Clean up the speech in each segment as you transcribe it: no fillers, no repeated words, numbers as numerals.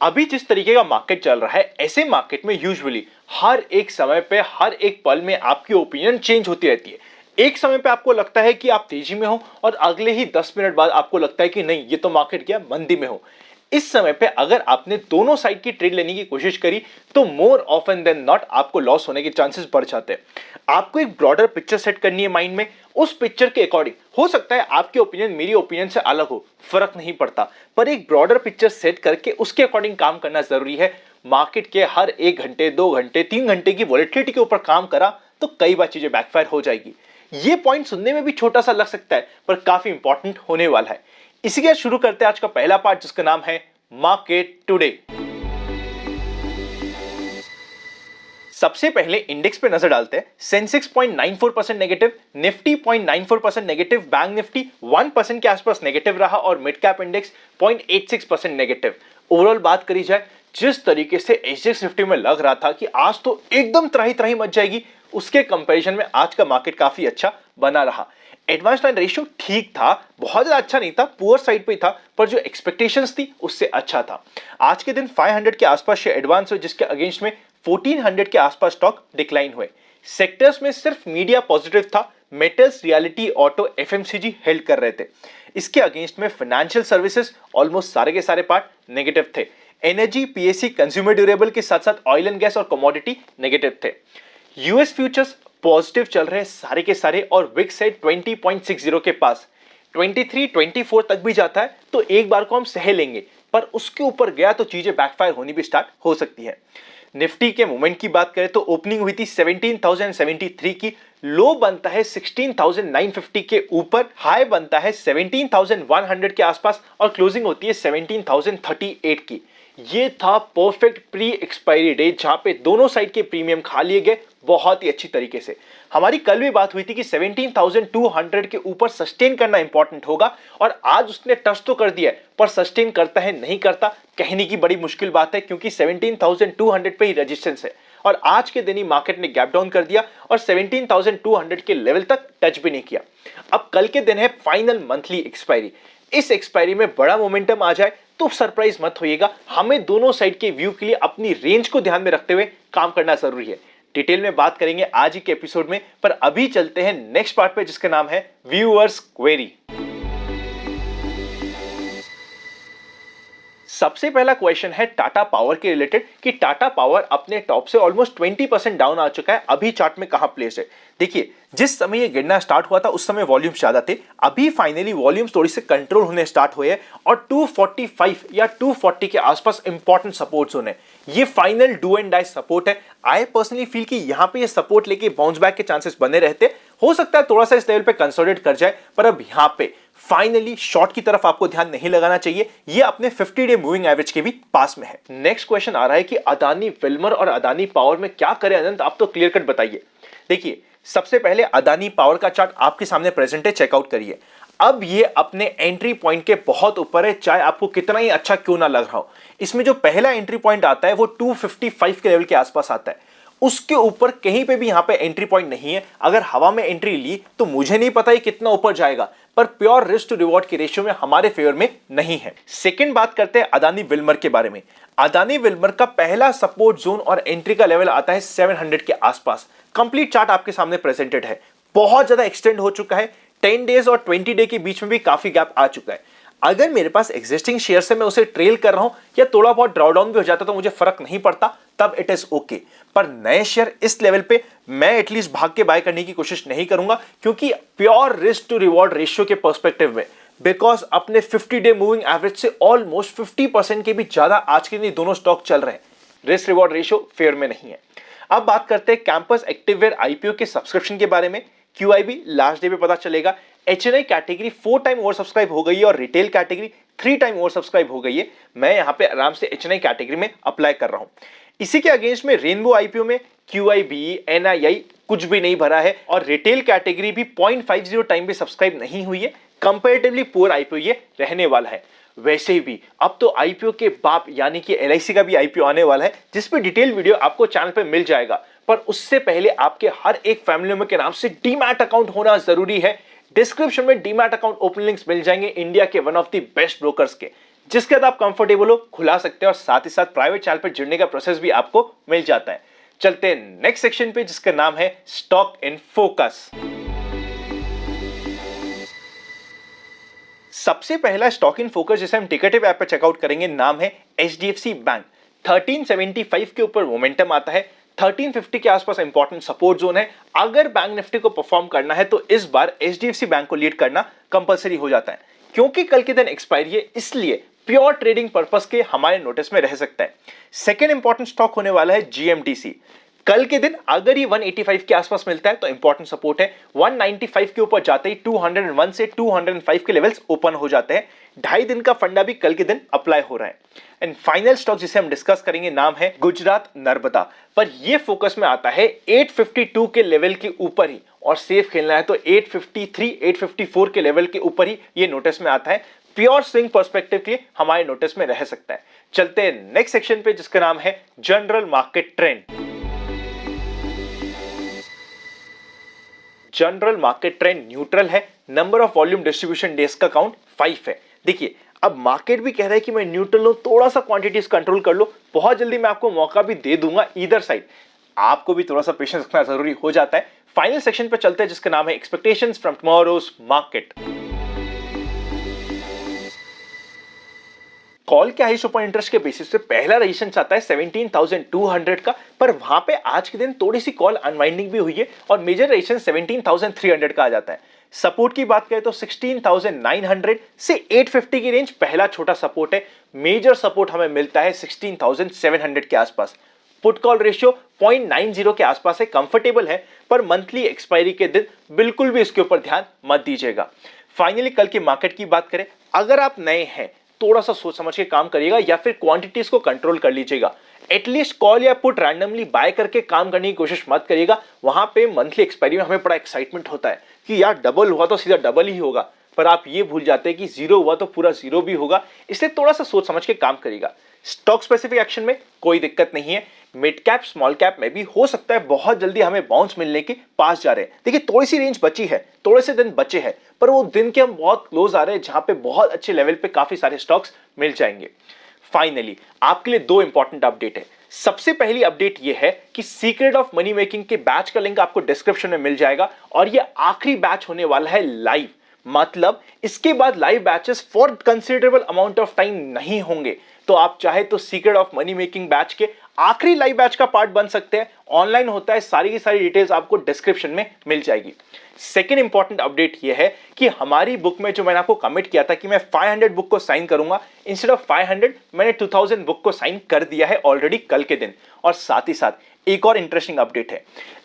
अभी जिस तरीके का मार्केट चल रहा है, ऐसे मार्केट में यूजुअली हर एक समय पे हर एक पल में आपकी ओपिनियन चेंज होती रहती है। एक समय पे आपको लगता है कि आप तेजी में हो और अगले ही 10 मिनट बाद आपको लगता है कि नहीं, ये तो मार्केट क्या मंदी में हो। इस समय पे अगर आपने दोनों साइड की ट्रेड लेने की कोशिश करी तो मोर ऑफन देन नॉट आपको लॉस होने के चांसेस बढ़ जाते हैं। आपको एक ब्रॉडर पिक्चर सेट करनी है माइंड में। उस पिक्चर के अकॉर्डिंग हो सकता है आपकी ओपिनियन मेरी ओपिनियन से अलग हो, फर्क नहीं पड़ता, पर एक ब्रॉडर पिक्चर सेट करके उसके अकॉर्डिंग काम करना जरूरी है। मार्केट के हर 1 घंटे 2 घंटे 3 घंटे की वॉलेटिलिटी के ऊपर काम करा तो कई बार चीजें बैकफायर हो जाएगी। ये पॉइंट सुनने में भी छोटा सा लग सकता है पर काफी इंपॉर्टेंट होने वाला है। इसी के शुरू करते हैं आज का पहला पार्ट, जिसका नाम है मार्केट टुडे। सबसे पहले इंडेक्स पे नजर डालते हैं। Sensex 0.94% negative, Nifty 0.94% negative, bank Nifty 1% के आसपास नेगेटिव रहा और mid cap index 0.86% negative. Overall बात करी जाए, जिस तरीके से एसजीएक्स निफ्टी में लग रहा था कि आज तो एकदम त्राही त्राही मच जाएगी, उसके कंपैरिजन में आज का मार्केट काफी अच्छा बना रहा। एडवांस लाइन रेशियो ठीक था, बहुत ज्यादा अच्छा नहीं था, पुअर साइड पे ही था, पर जो एक्सपेक्टेशंस थी उससे अच्छा था। आज के दिन 500 के आसपास शेयर एडवांस हुए, जिसके अगेंस्ट में 1400 के आसपास स्टॉक डिक्लाइन हुए। सेक्टर्स में सिर्फ मीडिया पॉजिटिव था, metals, reality, auto, FMCG held कर रहे थे। इसके अगेंस्ट में फाइनेंशियल सर्विसेज ऑलमोस्ट सारे के सारे पार्ट नेगेटिव थे। एनर्जी, पीएससी, कंज्यूमर ड्यूरेबल के साथ साथ ऑयल एंड गैस और कमोडिटी नेगेटिव थे। यूएस फ्यूचर्स पॉजिटिव चल रहे सारे के सारे और विक्स है 20.60 के पास। 23, 24 तक भी जाता है तो एक बार को हम सह लेंगे, पर उसके ऊपर गया तो चीजें बैकफायर होनी भी स्टार्ट हो सकती है। निफ्टी के मूवमेंट की बात करें तो ओपनिंग हुई थी 17,073 की, लो बनता है 16,950 के ऊपर, हाई बनता है 17,100 के आसपास और क्लोजिंग होती है 17,038 की। ये था परफेक्ट प्री एक्सपायरी डे, जहां पे दोनों साइड के प्रीमियम खा लिए गए बहुत ही अच्छी तरीके से। हमारी कल भी बात हुई थी कि 17,200 के ऊपर सस्टेन करना इंपॉर्टेंट होगा और आज उसने टच तो कर दिया है, पर सस्टेन करता है नहीं करता कहने की बड़ी मुश्किल बात है, क्योंकि 17,200 पे ही रेजिस्टेंस है और आज के दिन ही मार्केट ने गैप डाउन कर दिया और 17,200 के लेवल तक टच भी नहीं किया। अब कल के दिन है फाइनल मंथली एक्सपायरी। इस एक्सपायरी में बड़ा मोमेंटम आ जाए तो सरप्राइज मत होइएगा। हमें दोनों साइड के व्यू के लिए अपनी रेंज को ध्यान में रखते हुए काम करना जरूरी है। डिटेल में बात करेंगे आज ही के एपिसोड में, पर अभी चलते हैं नेक्स्ट पार्ट पे, जिसका नाम है व्यूअर्स क्वेरी। सबसे पहला क्वेश्चन है टाटा पावर के रिलेटेड कि टाटा पावर अपने टॉप से ऑलमोस्ट 20% डाउन आ चुका है, अभी चार्ट में कहां प्लेस है। देखिए, जिस समय ये गिरना स्टार्ट हुआ था उस समय वॉल्यूम्स ज्यादा थे, अभी फाइनली वॉल्यूम्स थोड़ी से कंट्रोल होने स्टार्ट हुए हैं और 245 या 240 के आसपास इंपॉर्टेंट सपोर्ट जोन है। ये final do and die support है। आई पर्सनली फील कि यहां पे ये सपोर्ट लेके बाउंस बैक के चांसेस बने रहते। हो सकता है थोड़ा सा इस लेवल पे कंसोलिडेट कर जाए, पर अब यहां पे फाइनली शॉर्ट की तरफ आपको ध्यान नहीं लगाना चाहिए। ये अपने 50 डे मूविंग एवरेज के भी पास में है। नेक्स्ट क्वेश्चन आ रहा है कि अदानी विल्मर और अदानी पावर में क्या करें अनंत, आप तो क्लियर कट बताइए। देखिए, सबसे पहले अदानी पावर का चार्ट आपके सामने प्रेजेंट है, चेकआउट करिए। अब ये अपने एंट्री पॉइंट के बहुत ऊपर है, चाहे आपको कितना ही अच्छा क्यों ना लग रहा हो। इसमें जो पहला एंट्री पॉइंट आता है वो 255 के लेवल के आसपास आता है। उसके ऊपर कहीं पे भी यहां पे एंट्री पॉइंट नहीं है। अगर हवा में एंट्री ली तो मुझे नहीं पता ये कितना ऊपर जाएगा, पर प्योर रिस्क टू रिवॉर्ड के रेशियो में हमारे फेवर में नहीं है। सेकंड बात करते हैं अदानी विल्मर के बारे में। अदानी विल्मर का पहला सपोर्ट जोन और एंट्री का लेवल आता है 700 के आसपास। कंप्लीट चार्ट आपके सामने प्रेजेंटेड है, बहुत ज्यादा एक्सटेंड हो चुका है। 10 डेज और 20 डे के बीच में भी काफी गैप आ चुका है। अगर मेरे पास एग्जिस्टिंग शेयर से मैं उसे ट्रेल कर रहा हूं या थोड़ा बहुत ड्रॉडाउन भी हो जाता तो मुझे फर्क नहीं पड़ता, तब इट इज ओके। पर नए शेयर इस लेवल पे मैं एटलीस्ट भाग के बाय करने की कोशिश नहीं करूंगा, क्योंकि pure risk to reward ratio के पर्सपेक्टिव में, बिकॉज अपने 50 डे मूविंग एवरेज से ऑलमोस्ट 50% के भी ज्यादा आज के दिन दोनों स्टॉक चल रहे हैं। रिस्क रिवॉर्ड रेशियो फेयर में नहीं है। अब बात करते हैं कैंपस एक्टिववेयर आईपीओ के सब्सक्रिप्शन के बारे में। क्यूआईबी लास्ट डे पे पता चलेगा। HNI category 4 time over subscribe हो गई है और retail category 3 time over subscribe हो गई है। मैं यहां पे आराम से एचएनआई कैटेगरी में अप्लाई कर रहा हूं। इसी के अगेंस्ट में रेनबो आईपीओ में क्यूआईबी एनआईआई कुछ भी नहीं भरा है और रिटेल कैटेगरी भी 0.50 टाइम पे सब्सक्राइब नहीं हुई है। कंपैरेटिवली पुअर आईपीओ ये रहने वाला है। वैसे भी अब तो आईपीओ के बाप यानी कि एलआईसी का भी आईपीओ आने वाला है, जिस पे डिटेल वीडियो आपको चैनल पे मिल जाएगा। पर उससे पहले आपके हर एक फैमिली मेंबर के नाम से डीमैट अकाउंट होना जरूरी है। डिस्क्रिप्शन में डीमैट अकाउंट ओपन लिंक्स मिल जाएंगे इंडिया के one of the best brokers के। जिसके बाद आप कंफर्टेबल हो खुला सकते हैं और साथ ही साथ प्राइवेट चैनल पर जुड़ने का प्रोसेस भी आपको मिल जाता है। चलते हैं नेक्स्ट सेक्शन पे जिसका नाम है स्टॉक इन फोकस। सबसे पहला स्टॉक इन फोकस जिसे हम टिकटिव ऐप पर चेकआउट करेंगे नाम है एचडीएफसी बैंक। 1375 के ऊपर मोमेंटम आता है, 1350 के आसपास इंपॉर्टेंट सपोर्ट जोन है। अगर बैंक निफ्टी को परफॉर्म करना है तो इस बार एचडीएफसी बैंक को लीड करना कंपलसरी हो जाता है, क्योंकि कल के दिन एक्सपायरी है, इसलिए प्योर ट्रेडिंग पर्पस के हमारे नोटिस में रह सकता है। सेकेंड इंपॉर्टेंट स्टॉक होने वाला है जीएमडीसी। कल के दिन अगर ये 185 के आसपास मिलता है तो इंपॉर्टेंट सपोर्ट है, 195 के ऊपर जाते ही 201 से 205 के लेवल्स ओपन हो जाते हैं। 2.5 दिन का फंडा भी कल के दिन अप्लाई हो रहा है। एंड फाइनल स्टॉक जिसे हम डिस्कस करेंगे नाम है गुजरात नर्मदा, पर ये फोकस में आता है 852 के लेवल के ऊपर ही, और सेफ खेलना है तो 853 854 के लेवल के ऊपर ही ये नोटिस में आता है। प्योर स्विंग पर्सपेक्टिव के लिए हमारे नोटिस में रह सकता है। चलते हैं नेक्स्ट सेक्शन पे जिसका नाम है general market trend. General market trend neutral है, number of volume distribution days का काउंट 5 है। देखिए अब मार्केट भी कह रहा है कि मैं न्यूट्रल हूं, थोड़ा सा क्वांटिटीज कंट्रोल कर लो, बहुत जल्दी मैं आपको मौका भी दे दूंगा ईदर साइड। आपको भी थोड़ा सा पेशेंस रखना जरूरी हो जाता है। फाइनल सेक्शन पे चलते हैं जिसका नाम है expectations from tomorrow's market. Call के हाई सुपर इंटरेस्ट के बेसिस पे पहला रेजिस्टेंस आता है 17,200 का, पर वहां पे आज के दिन थोड़ी सी कॉल अनवाइंडिंग भी हुई है और मेजर रेजिस्टेंस 17,300 का आ जाता है। सपोर्ट की बात करें तो 16,900 से 850 की रेंज पहला छोटा सपोर्ट है। मेजर सपोर्ट हमें मिलता है 16,700 के आसपास। पुट कॉल रेशियो 0.90 के आसपास है, कंफर्टेबल है, पर मंथली एक्सपायरी के दिन बिल्कुल भी इसके ऊपर ध्यान मत दीजिएगा। फाइनली कल की मार्केट की बात करें, अगर आप नए हैं थोड़ा सा सोच समझ के काम करिएगा या फिर क्वांटिटीज को कंट्रोल कर लीजिएगा। एटलीस्ट कॉल या पुट रैंडमली बाय करके काम करने की कोशिश मत करिएगा। वहां पे मंथली एक्सपायरी में हमें बड़ा एक्साइटमेंट होता है कि यार डबल हुआ तो सीधा डबल ही होगा, पर आप ये भूल जाते हैं कि जीरो हुआ तो पूरा जीरो भी होगा, इसलिए थोड़ा सा सोच समझ के काम करिएगा। स्टॉक स्पेसिफिक एक्शन में कोई दिक्कत नहीं है। मिड कैप स्मॉल कैप में भी हो सकता है बहुत जल्दी हमें बाउंस मिलने के पास जा रहे हैं। देखिए थोड़ी सी रेंज बची है, थोड़े से दिन बचे हैं, पर वो दिन के हम बहुत क्लोज आ रहे हैं जहां पे बहुत अच्छे लेवल पे काफी सारे स्टॉक्स मिल जाएंगे। फाइनली आपके लिए दो इंपॉर्टेंट अपडेट है। सबसे पहली अपडेट ये है कि सीक्रेट ऑफ मनी मेकिंग के बैच का लिंक आपको डिस्क्रिप्शन में मिल जाएगा और ये आखिरी बैच होने वाला है लाइव, मतलब इसके बाद live batches for considerable amount of time नहीं होंगे। तो आप चाहे तो secret of money making batch के आखिरी लाइव बैच का पार्ट बन सकते हैं। ऑनलाइन होता है, सारी की सारी डिटेल्स आपको डिस्क्रिप्शन में मिल जाएगी। सेकेंड इंपॉर्टेंट अपडेट यह है कि हमारी बुक में जो मैंने आपको कमिट किया था कि मैं 500 बुक को साइन करूंगा, इंस्टेड ऑफ 500 मैंने 2000 बुक को साइन कर दिया है ऑलरेडी कल के दिन। और साथ ही साथ एक और इंटरेस्टिंग अपडेट है,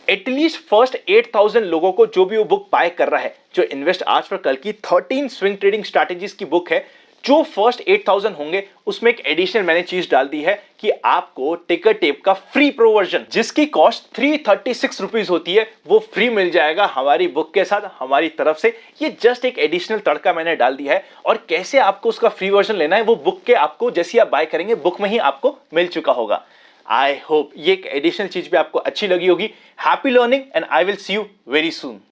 एटलीस्ट फर्स्ट 8000 लोगों को जो भी वो बुक बाय कर रहा है, जो इन्वेस्ट आज पर कल की 13 स्विंग ट्रेडिंग स्ट्रैटेजीज की बुक है, जो फर्स्ट 8000 होंगे उसमें एक एडिशनल मैंने चीज डाल दी है कि आपको टिकर टेप का फ्री प्रो वर्जन जिसकी कॉस्ट 336 रुपीज होती है वो फ्री मिल जाएगा हमारी बुक के साथ हमारी तरफ से। ये जस्ट एक एडिशनल तड़का मैंने डाल दिया है और कैसे आपको उसका फ्री वर्जन लेना है वो बुक के आपको जैसे आप बाय करेंगे बुक में ही आपको मिल चुका होगा। आई होप ये एक एडिशनल चीज भी आपको अच्छी लगी होगी। Happy learning and I will see you very soon.